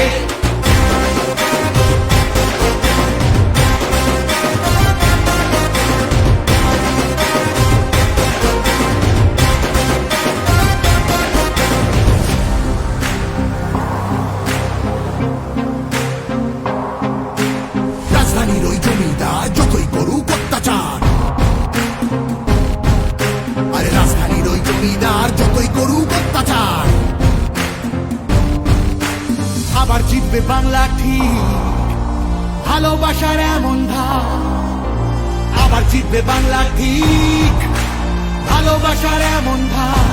মাকে। রাজধানীর ওই জমিদার যতই করুক অত্যাচার, আরে রাজধানীর ওই জমিদার যতই করুক অত্যাচার, আবার জিতবে বাংলা ঠিক, ভালোবাসার এমন ধার। আবার জিতবে বাংলা ঠিক, ভালোবাসার এমন ধার।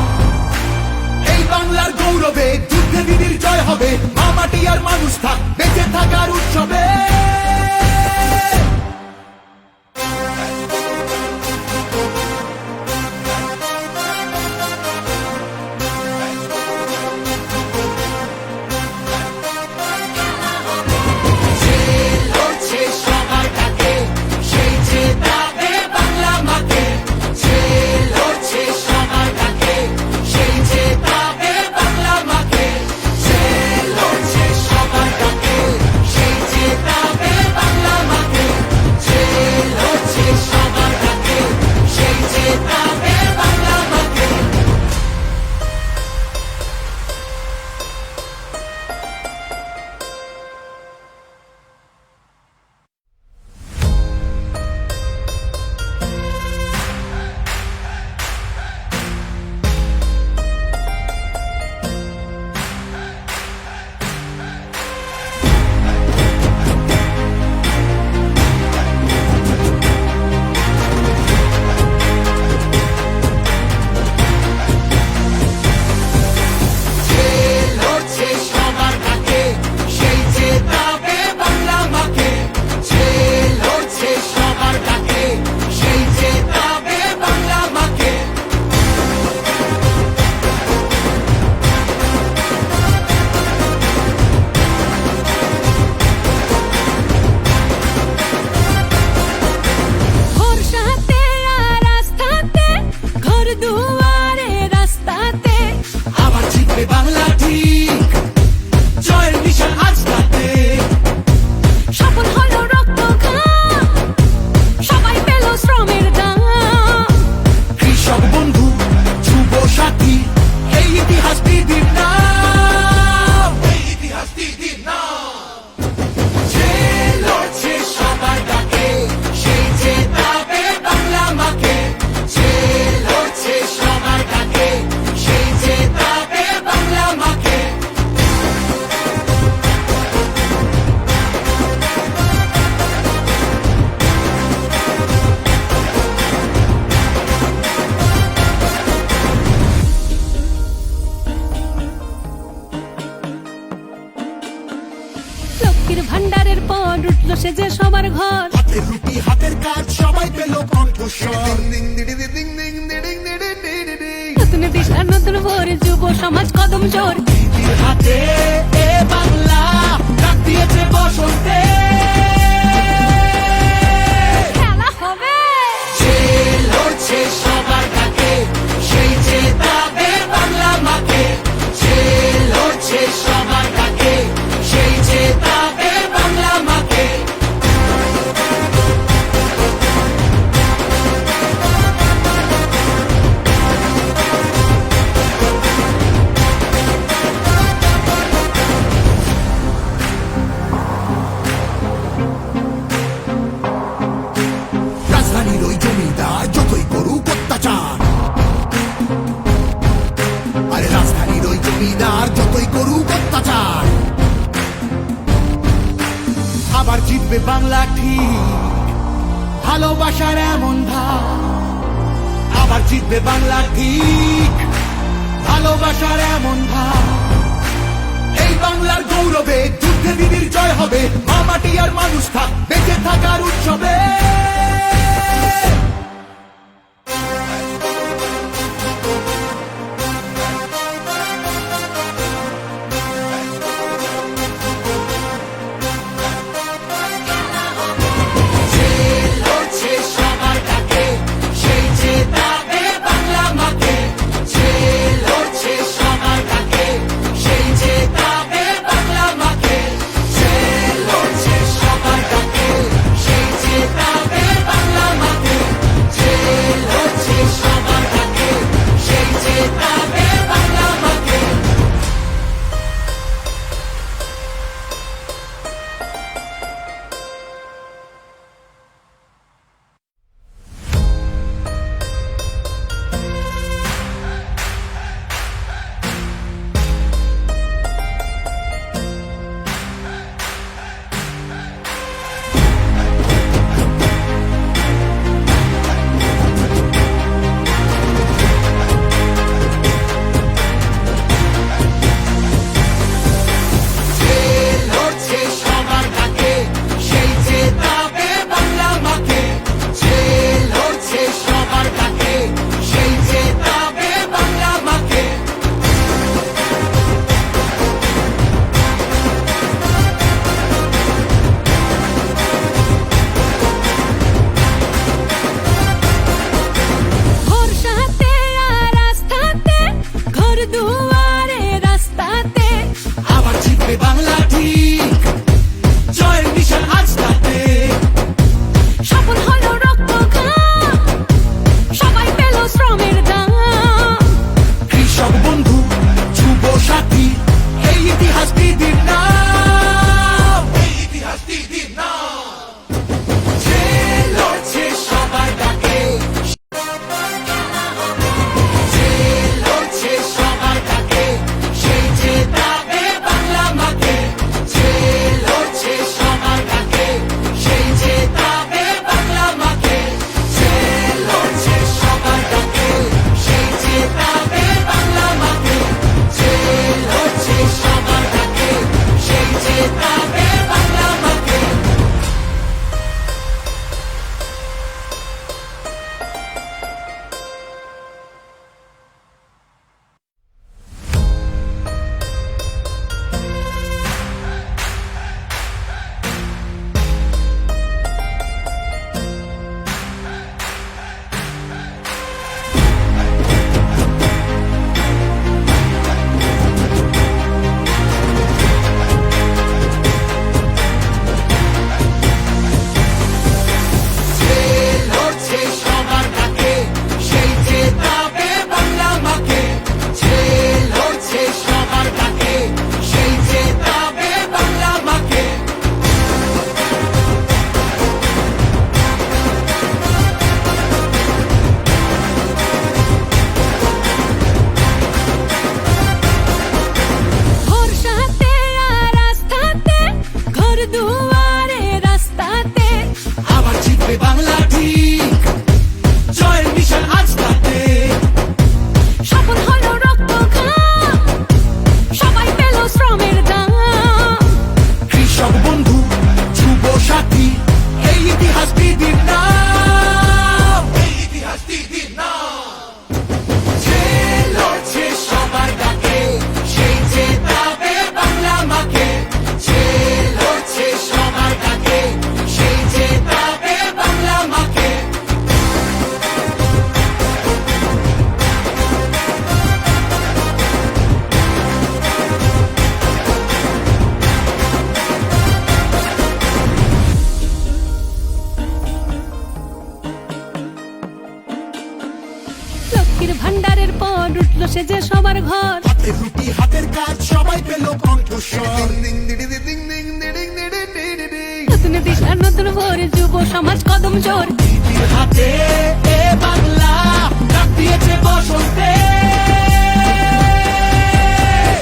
এই বাংলার গৌরবে যুদ্ধে বিধির জয় হবে, মা মাটি আর মানুষ থাক বেঁচে থাকার উৎসবে। বাংলা ঠিক, জয়ের নিশান আজ রাতে। সফল হলো রক্ত ঘাম, সবাই পেল শ্রমের দাম। কৃষক বন্ধু, যুব সাথী, এই ইতিহাস দিদির নাম, এই ইতিহাস দিদির নাম। যে লড়ছে সবার ডাকে, সেই জেতাবে বাংলা মাকে। যে লড়ছে সবার ডাকে, সেই জেতাবে বাংলা মাকে। লক্ষ্মীর ভান্ডারের পর উঠলো সে যে সবার ঘর। হাতের রুটি হাতের কাজ সবাই পেল কণ্ঠস্বর। নতুন দিশা নতুন ভোর, যুব সমাজ কদম জোর। দিদির হাতে এ বাংলা ডাক দিয়েছে বসন্তে। খেলা হবে। যে লড়ছে সবার ডাকে, সেই জেতাবে বাংলা মাকে। যে লড়ছে সবার ডাকে, সেই জেতাবে বাংলা মাকে। রাজধানীর ওই জমিদার যতই করুক অত্যাচার, আরে রাজধানীর ওই জমিদার যতই করুক অত্যাচার, আবার জিতবে বাংলা ঠিক, ভালোবাসার এমন ধার। আবার জিতবে বাংলা ঠিক, ভালোবাসার এমন ধার। এই বাংলার গৌরবে যুদ্ধে বিধির জয় হবে, মা মাটি আর মানুষ থাক বেঁচে থাকার উৎসবে। যে লড়ছে সবার ডাকে, সেই জেতাবে বাংলা মাকে। পর উঠলো সে যে সবার ঘর। হাতের রুটি হাতের কাজ সবাই পেল কণ্ঠস্বর। নতুন দিশা নতুন ভোর, যুব সমাজ কদম জোর। দিদির হাতে এ বাংলা ডাক দিয়েছে বসন্তে।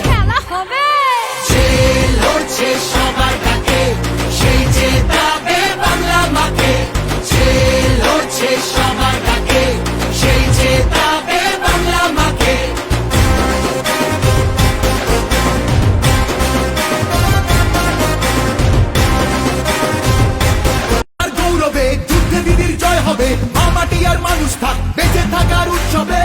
খেলা হবে যে লড়ছে সবার ডাকে, সেই যে দাবে বাংলা মাকে। যে লড়ছে সবার ডাকে, সেই যে দাবে বাংলা মাকে। আর গৌরবে যুদ্ধে দিদির জয় হবে, মা মাটি আর মানুষ থাক বেঁচে থাকার উৎসবে।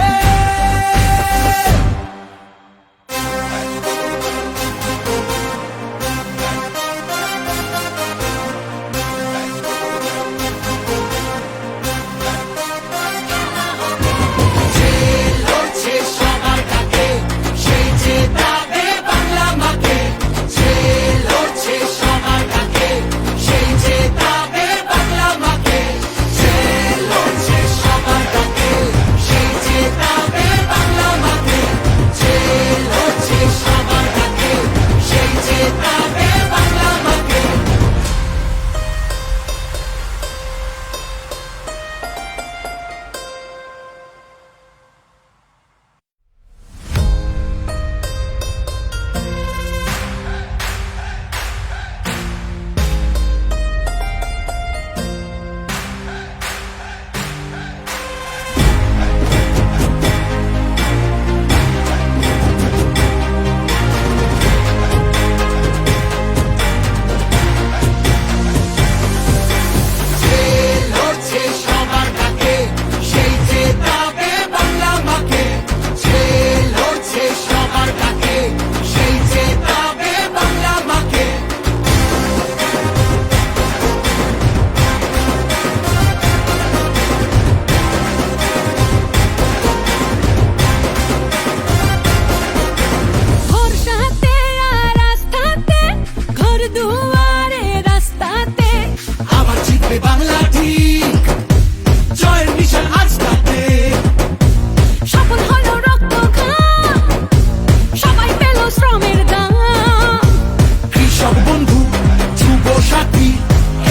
যে লড়ছে সবার ডাকে, সেই যে দাবে বাংলা মাকে। যে লড়ছে সবার ডাকে, সেই যে দাবে বাংলা মাকে। যে লড়ছে সবার ডাকে, সেই যে দাবে বাংলা মাকে। যে লড়ছে সবার ডাকে, সেই যে দাবে বাংলা মাকে। যে লড়ছে সবার ডাকে, সেই যে দাবে বাংলা মাকে। যে লড়ছে সবার ডাকে, সেই যে দাবে বাংলা মাকে। ভরসাতে আর আস্থাতে, ঘর দুয়ারে রাস্তাতে। আবার জিতবে বাংলা ঠিক, জয়ের নিশান আজ তাতে। সফল হলো রক্ত ঘাম, সবাই পেল শ্রমের দাম। কৃষক বন্ধু যুব সাথী,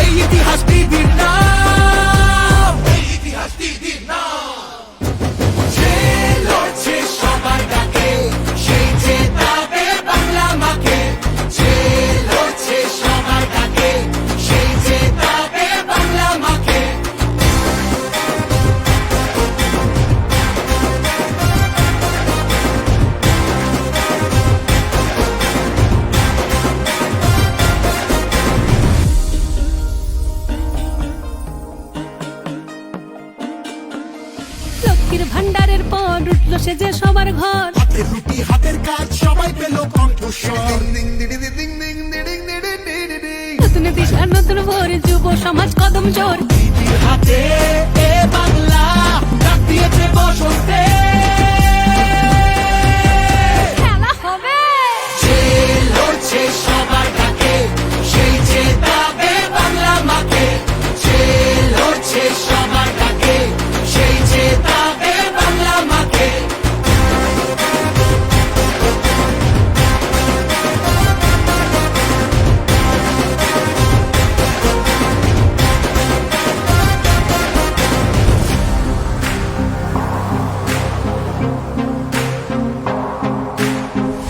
এই ইতিহাস দিদির নাম, এই ইতিহাস দিদির নাম। যে লড়ছে সবার ডাকে, সেই যে দাবে বাংলা মাকে। যে লড়ছে সবার ডাকে, সেই যে দাবে বাংলা মাকে। লক্ষ্মীর ভান্ডারের পর উঠলো সে যে সবার ঘর। হাতের রুটি হাতের কাজ সবাই পেল কণ্ঠস্বর। নতুন দিশা নতুন ভোর, যুব সমাজ কদম জোর। দিদির হাতে এ বাংলা ডাক দিয়েছে বসন্তে। খেলা হবে যে লড়ছে সবার ডাকে, সেই যে দাবে বাংলা মাকে। যে লড়ছে সবার ডাকে, সেই যে দাবে বাংলা মাকে।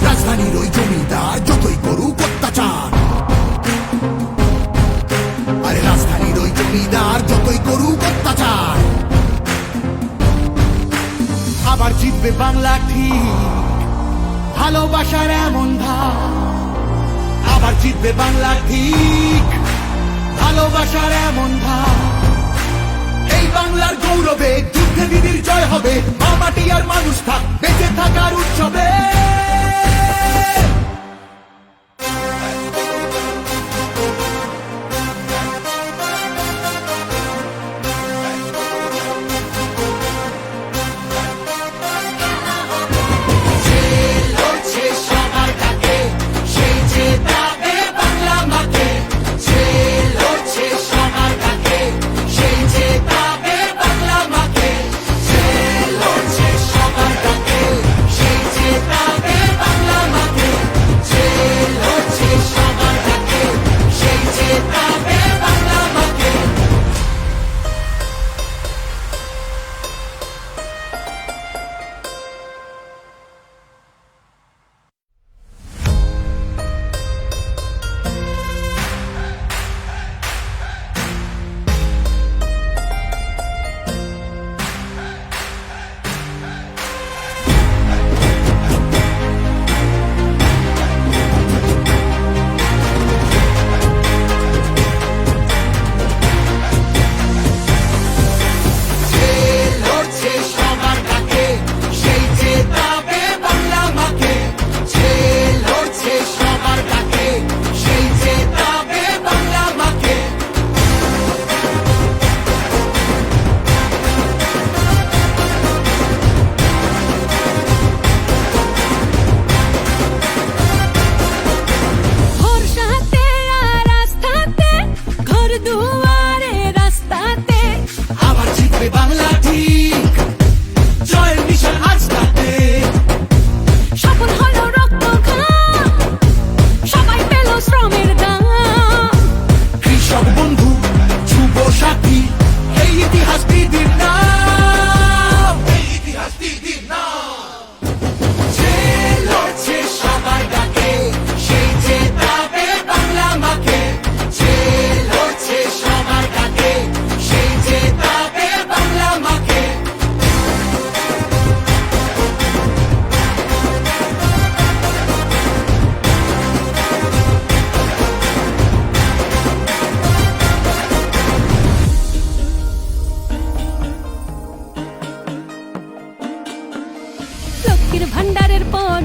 রাজধানীর ওই জমিদার যতই করুক অত্যাচার, আরে রাজধানীর ওই জমিদার যতই করুক অত্যাচার, আবার জিতবে বাংলা ঠিক, ভালোবাসার এমন ধার। আবার জিতবে বাংলা ঠিক, ভালোবাসার এমন ধার। এই বাংলার গৌরবে যুদ্ধে দিদির জয় হবে, মা মাটি আর মানুষ থাক বেঁচে থাকার উৎসবে। যে লড়ছে সবার ডাকে, সেই যে দাবে বাংলা মাকে। যে লড়ছে সবার ডাকে, সেই যে দাবে বাংলা মাকে। যে লড়ছে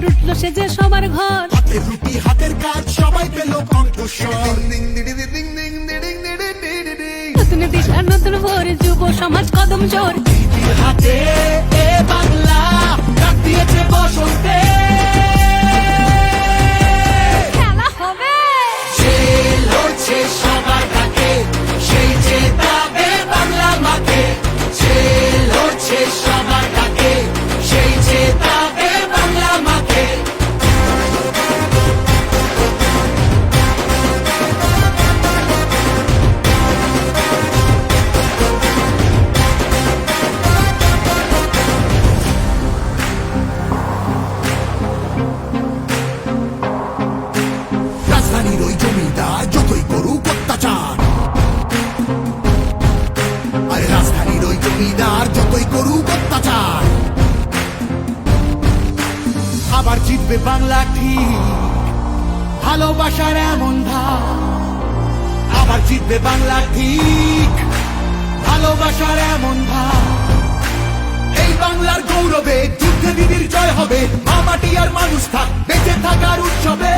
উঠলো সে যে সবার ঘর হাতের রুটি হাতের কাজ সবাই পেল কণ্ঠস্বর নতুন দিশা নতুন ভোর যুব সমাজ কদম জোর দিদির হাতে এ বাংলা ডাক দিয়েছে বসন্তে খেলা হবে যে লড়ছে সবার ডাকে সেই জেতাবে বাংলা মাকে যে লড়ছে সবার ডাকে সেই জেতাবে বাংলা মাকে রাজধানীর ওই জমিদার যতই করুক অত্যাচার আরে রাজধানীর ওই জমিদার যতই করুক অত্যাচার আবার জিতবে বাংলা ঠিক ভালোবাসার এমন ধার আবার জিতবে বাংলা ঠিক ভালোবাসার এমন ধার এই বাংলার গৌরবে যুদ্ধে দিদির জয় হবে মা মাটি আর মানুষ থাক বেঁচে থাকার উৎসবে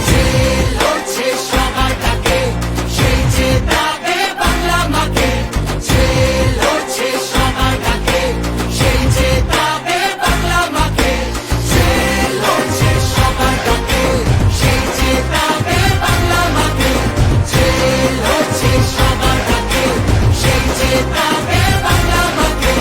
যে লড়ছে সবার ডাকে সেই জেতাবে বাংলা মাকে যে লড়ছে সবার ডাকে সেই জেতাবে বাংলা মাকে যে লড়ছে সবার ডাকে সেই জেতাবে বাংলা মাকে যে লড়ছে সবার ডাকে সেই জেতাবে বাংলা মাকে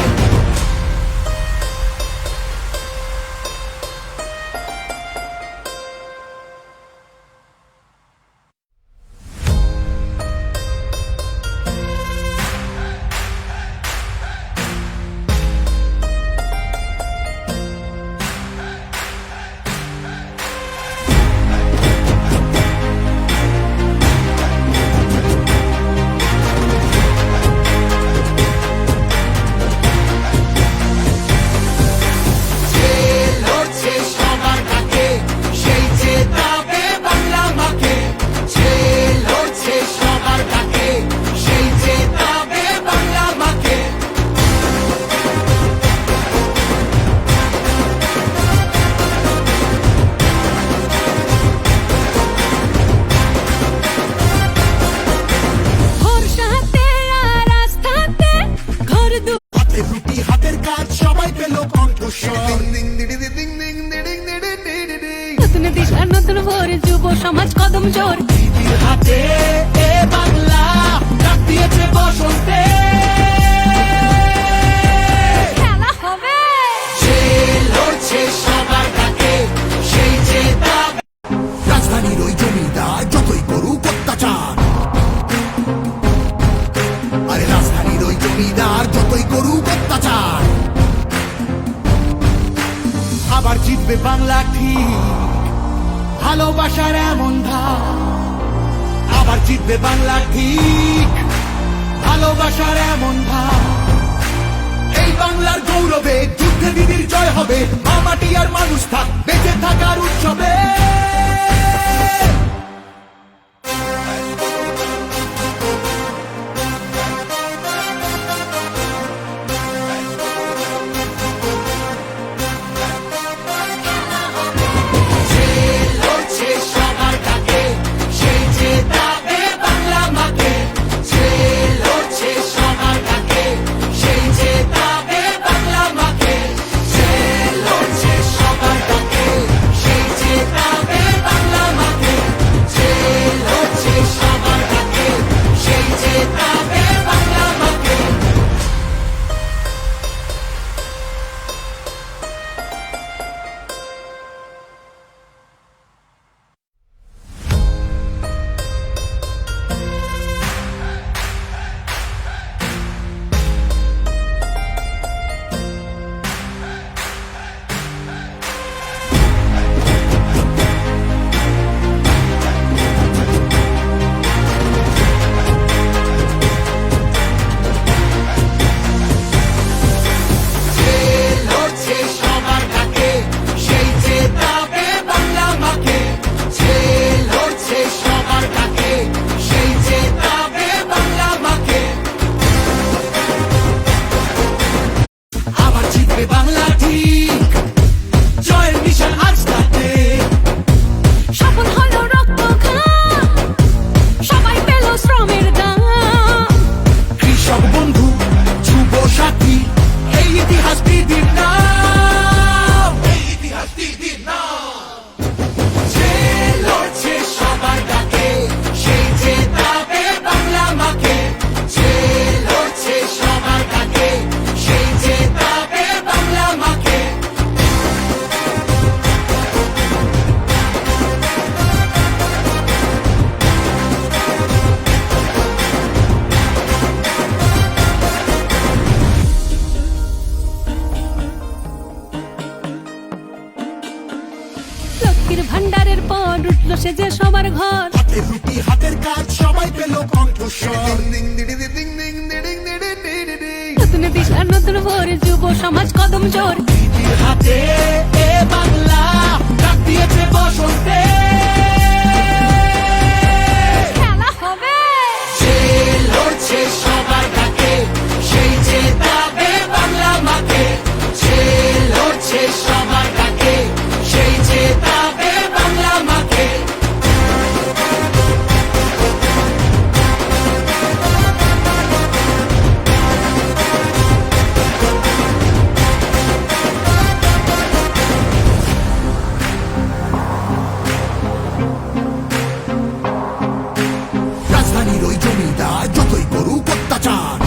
যে লড়ছে সবার ডাকে সেই জেতাবে বাংলা মাকে যে লড়ছে সবার ডাকে সেই জেতাবে বাংলা মাকে ভরসা হাতে আর আস্থাতে ঘর দু হাতের রুটি হাতের কাজ সবাই পেল কণ্ঠস্বর নতুন দিশা নতুন ভোর যুব সমাজ কদম জোর দিদির হাতে এ বাংলা ডাক দিয়েছে বসন্তে খেলা হবে যে লড়ছে সবার ডাকে সেই জেতাবে রাজধানীর ওই জমিদার যতই করুক অত্যাচার আরে রাজধানীর ওই জমিদার যতই করুক অত্যাচার আবার জিতবে বাংলা ঠিক ভালোবাসার এমন ধার আবার জিতবে বাংলা ঠিক ভালোবাসার এমন ধার এই বাংলার গৌরবে যুদ্ধে দিদির জয় হবে মা মাটি আর মানুষ থাক বেঁচে থাকার উৎসবে যে লড়ছে সবার ডাকে সেই জেতাবে বাংলা মাকে যে লড়ছে সবার ডাকে সেই জেতাবে বাংলা মাকে যে লড়ছে সবার ডাকে সেই জেতাবে বাংলা মাকে ঠিক জয়ের নিশান আজ তাতে সফল হলো রক্ত ঘাম সবাই পেল শ্রমের দাম কৃষক বন্ধু যুব সাথী এই ইতিহাস দিদির নাম এই ইতিহাস দিদির নাম যে লড়ছে সবার ডাকে সেই জেতাবে বাংলা মাকে যে লড়ছে সবার ডাকে সেই জেতাবে বাংলা মাকে লক্ষ্মীর ভান্ডারের পর উঠলো সে যে সবার ঘর হাতের রুটি হাতের কাজ সবাই পেল কণ্ঠস্বর নতুন দিশা নতুন ভোর যুব সমাজ কদম জোর দিদির হাতে এ বাংলা ডাক দিয়েছে বসন্তে খেলা হবে যে লড়ছে সবার ডাকে সেই জেতাবে বাংলা মাকে যে লড়ছে সবার ডাকে সেই জেতাবে বাংলা মাকে রাজধানীর ওই জমিদার যতই করুক অত্যাচার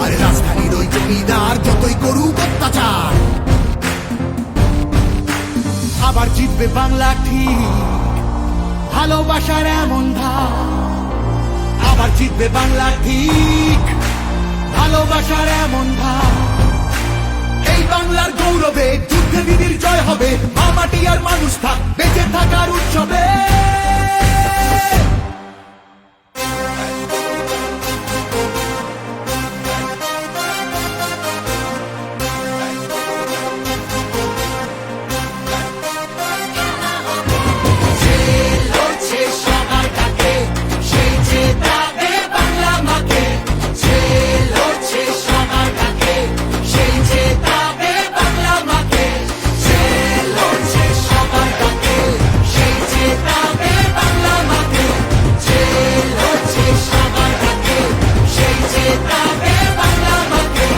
আরে রাজধানীর ওই জমিদার যতই করুক অত্যাচার আবার জিতবে বাংলা ঠিক ভালোবাসার এমন ধার আবার জিতবে বাংলা ঠিক ভালোবাসার এমন ধার এই বাংলার গৌরবে যুদ্ধে দিদির জয় হবে মা মাটি আর মানুষ থাক বেঁচে থাকার উৎসবে যে লড়ছে সবার ডাকে সেই জেতাবে বাংলা মাকে যে লড়ছে সবার ডাকে সেই জেতাবে বাংলা মাকে যে লড়ছে সবার ডাকে সেই জেতাবে বাংলা মাকে যে লড়ছে সবার ডাকে সেই জেতাবে বাংলা মাকে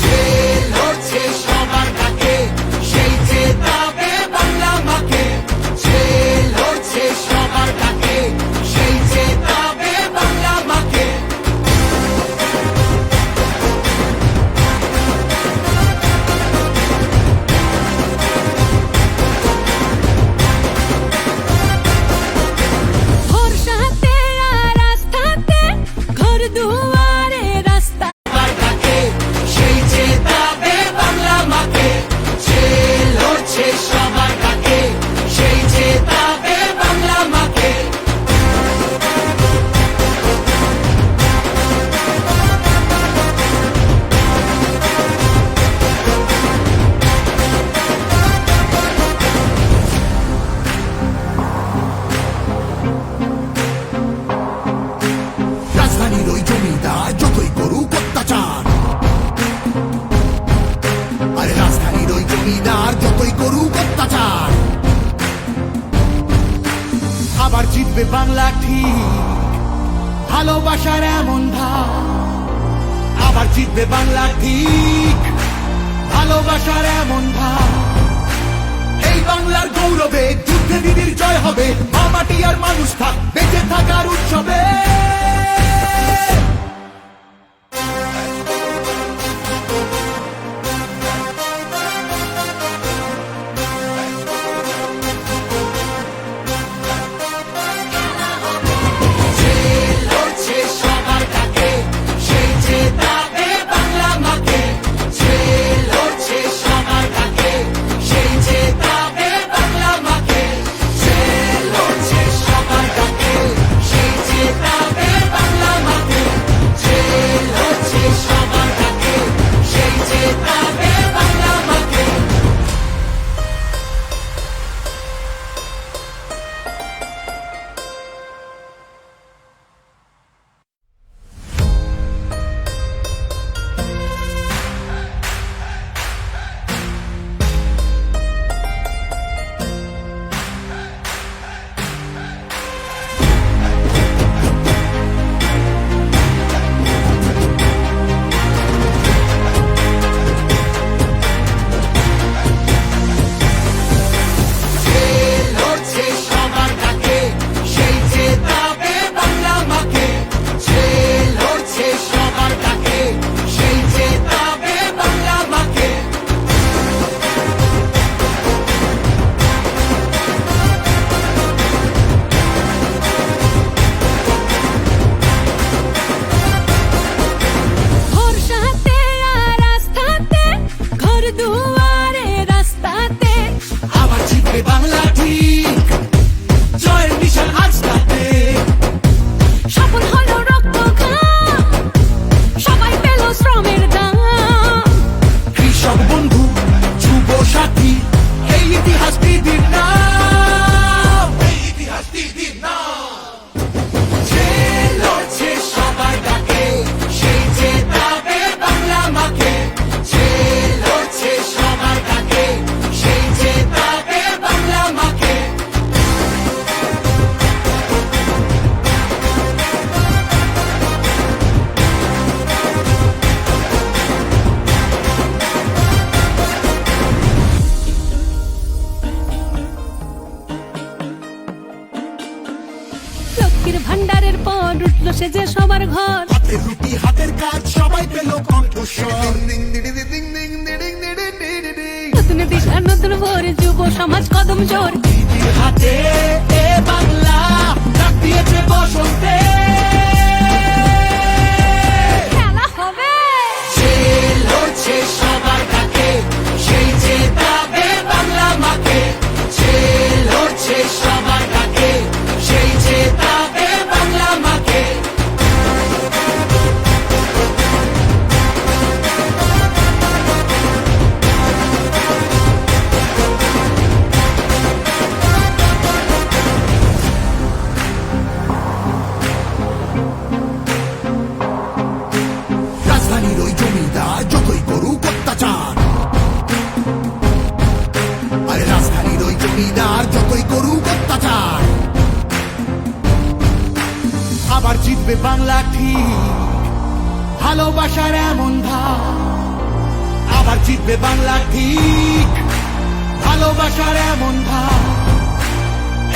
যে লড়ছে সবার ডাকে সেই জেতাবে বাংলা মাকে যে লড়ছে সবার ডাকে সেই জেতাবে বাংলা মাকে ভরসাতে আর আস্থাতে ঘর দুয়ারে রাস্তা সবার ডাকে সেই জেতাবে বাংলা মাকে যে লড়ছে সবার ডাকে সেই জেতাবে বাংলা মাকে রাজধানীর ওই জমিদার যতই করুক অত্যাচার আরে রাজধানীর ওই জমিদার যতই করুক অত্যাচার আবার জিতবে বাংলা ঠিক ভালোবাসার এমন ধার আবার জিতবে বাংলা ঠিক ভালোবাসার এমন ধার এই বাংলার গৌরবে যুদ্ধে দিদির জয় হবে মা মাটি আর মানুষ থাক বেঁচে থাকার উৎসবে যে লড়ছে সবার ডাকে সেই জেতাবে রক্ত ঘাম, সবাই পেল শ্রমের দাম। কৃষক বন্ধু, যুব সাথী, এই ইতিহাস দিদির নাম, এই ইতিহাস দিদির নাম। যে লড়ছে সবার ডাকে, সেই জেতাবে বাংলা মাকে। যে লড়ছে সবার ডাকে, সেই জেতাবে বাংলা মাকে। লক্ষ্মীর ভান্ডারের পর উঠলো সে যে সবার ঘর, হাতের রুটি হাতের কাজ সবাই পেল কণ্ঠস্বর। নতুন দিশা নতুন ভোর, যুব সমাজ কদম জোর। দিদির হাতে এ বাংলা ডাক দিয়েছে বসন্তে। খেলা হবে যে লড়ছে সবার ডাকে, সেই জেতাবে বাংলা মাকে। যে লড়ছে সবার ডাকে, সেই জেতাবে বাংলা মাকে। রাজধানীর ওই জমিদার যতই করুক অত্যাচার, আরে রাজধানীর ওই জমিদার যতই করুক অত্যাচার, আবার জিতবে বাংলা ঠিক, ভালোবাসার এমন ধার। আবার জিতবে বাংলা ঠিক, ভালোবাসার এমন ধার।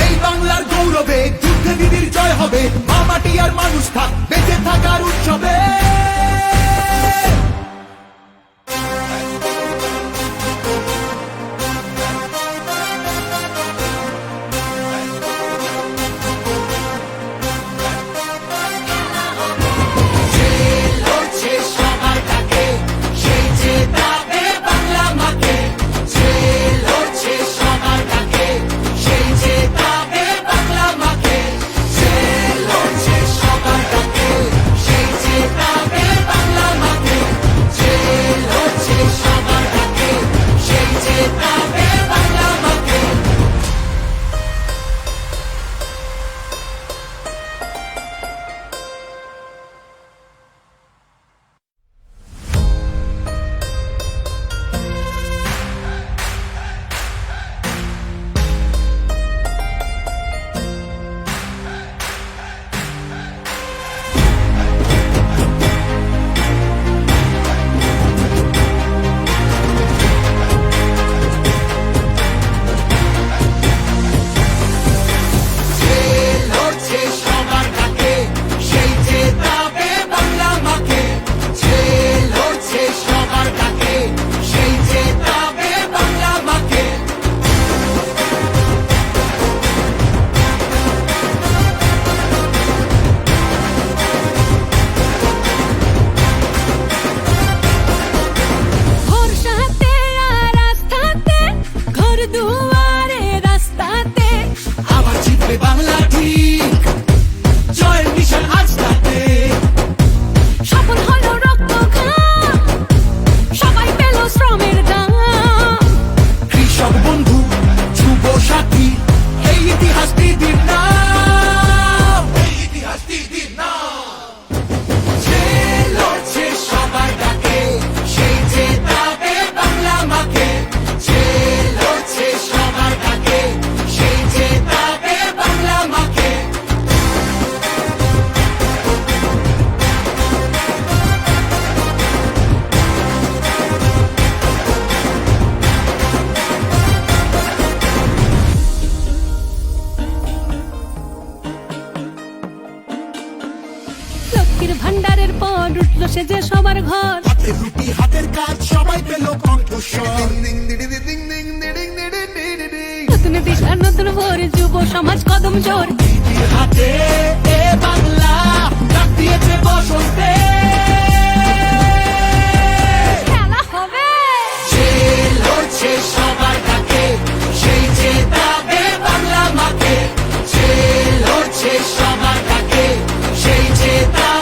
এই বাংলার গৌরবে যুদ্ধে দিদির জয় হবে, মা মাটি আর মানুষ থাক বেঁচে থাকার উৎসবে। যে লড়ছে সবার ডাকে, সেই জেতাবে বাংলা মাকে। যে লড়ছে সবার ডাকে, সেই জেতাবে বাংলা মাকে। যে লড়ছে সবার ডাকে, সেই জেতাবে বাংলা মাকে। যে লড়ছে সবার ডাকে, সেই জেতাবে বাংলা মাকে। যে লড়ছে সবার ডাকে, সেই জেতাবে বাংলা মাকে। যে লড়ছে সবার ডাকে, সেই জেতাবে বাংলা মাকে। ভরসাতে আর আস্থাতে, ঘর দুয়ারে রাস্তাতে। আবার জিতবে বাংলা ঠিক, জয়ের মিশন আজ তাতে। সফল হলো রক্ত ঘাম, সবাই পেল শ্রমের দাম। কৃষক বন্ধু, যুব সাথী, এই ইতিহাস দিদির নাম, এই ইতিহাস দিদির নাম। যে লড়ছে সবার ডাকে, সেই জেতাবে বাংলা মাকে। যে লড়ছে সবার ডাকে, সেই জেতাবে বাংলা মাকে। লক্ষ্মীর ভান্ডারের পর উঠলো সে যে সবার ঘর, হাতের রুটি হাতের কাজ সবাই পেল কণ্ঠস্বর। নতুন দিশা নতুন ভোর, যুব সমাজ কদম জোর। দিদির হাতে এ বাংলা ডাক দিয়েছে বসন্তে। খেলা হবে যে লড়ছে সবার ডাকে, সেই জেতাবে বাংলা মাকে। যে লড়ছে সবার ডাকে, সেই জেতাবে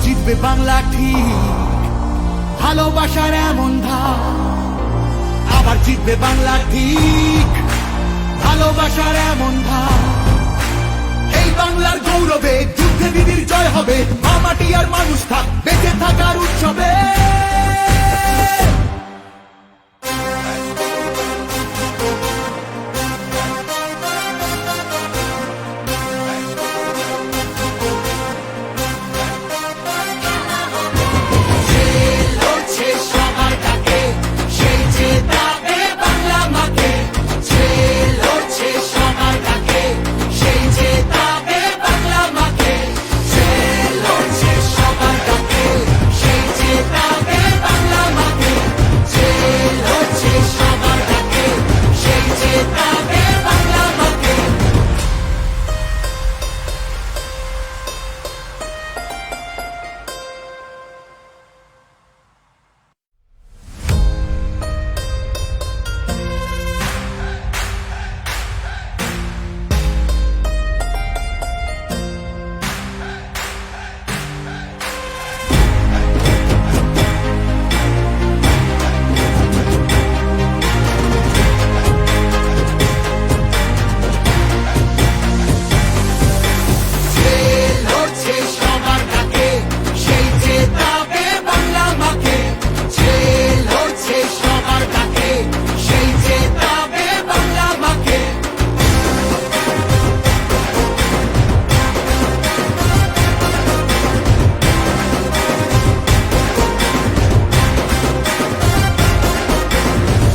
জিতবে বাংলা ঠিক, ভালোবাসার এমন ধার। আবার জিতবে বাংলা ঠিক, ভালোবাসার এমন ধার। এই বাংলার গৌরবে যুদ্ধে বিধির জয় হবে, মা মাটি আর মানুষ থাক বেঁচে থাকার উৎসবে। যে লড়ছে সবার ডাকে, সেই জেতাবে বাংলা মাকে। যে লড়ছে সবার ডাকে, সেই জেতাবে বাংলা মাকে। যে লড়ছে সবার ডাকে, সেই জেতাবে বাংলা মাকে। যে লড়ছে সবার ডাকে, সেই জেতাবে বাংলা মাকে। যে লড়ছে সবার ডাকে, সেই জেতাবে বাংলা মাকে। যে লড়ছে সবার ডাকে, সেই জেতাবে বাংলা মাকে।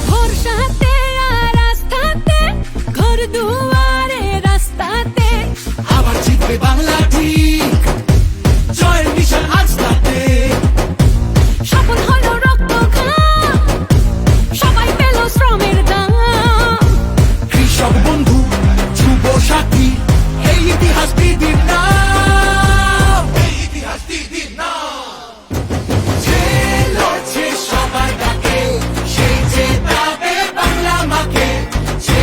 ভরসাতে আর আস্থাতে, ঘর দুয়ারে রাস্তাতে। আবার জিতবে বাংলা ঠিক, জয়ের নিশান আজ তাতে। স্বপন হলো রক্ত ঘাম, সবাই পেল শ্রমের দাম। কৃষক বন্ধু যুব সাথী, এই ইতিহাস দিদির নাম, এই ইতিহাস দিদির নাম। যে লড়ছে সবার ডাকে, সেই জেতাবে বাংলা মাকে। যে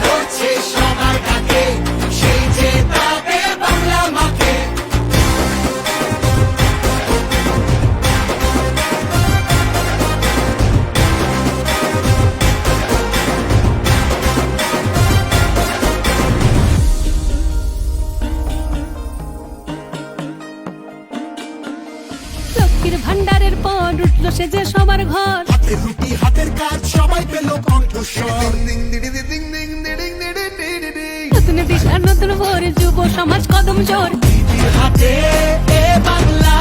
লড়ছে সবার ডাকে, সেই জেতাবে বাংলা মাকে। লক্ষ্মীর ভান্ডারের পর উঠলো সে যে সবার ঘর। হাতের রুটি হাতের কাজ সবাই পেল কণ্ঠস্বর। নতুন দিশা নতুন ভোর, যুব সমাজ কদম জোর। দিদির হাতে এ বাংলা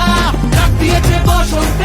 ডাক দিয়েছে বসন্ত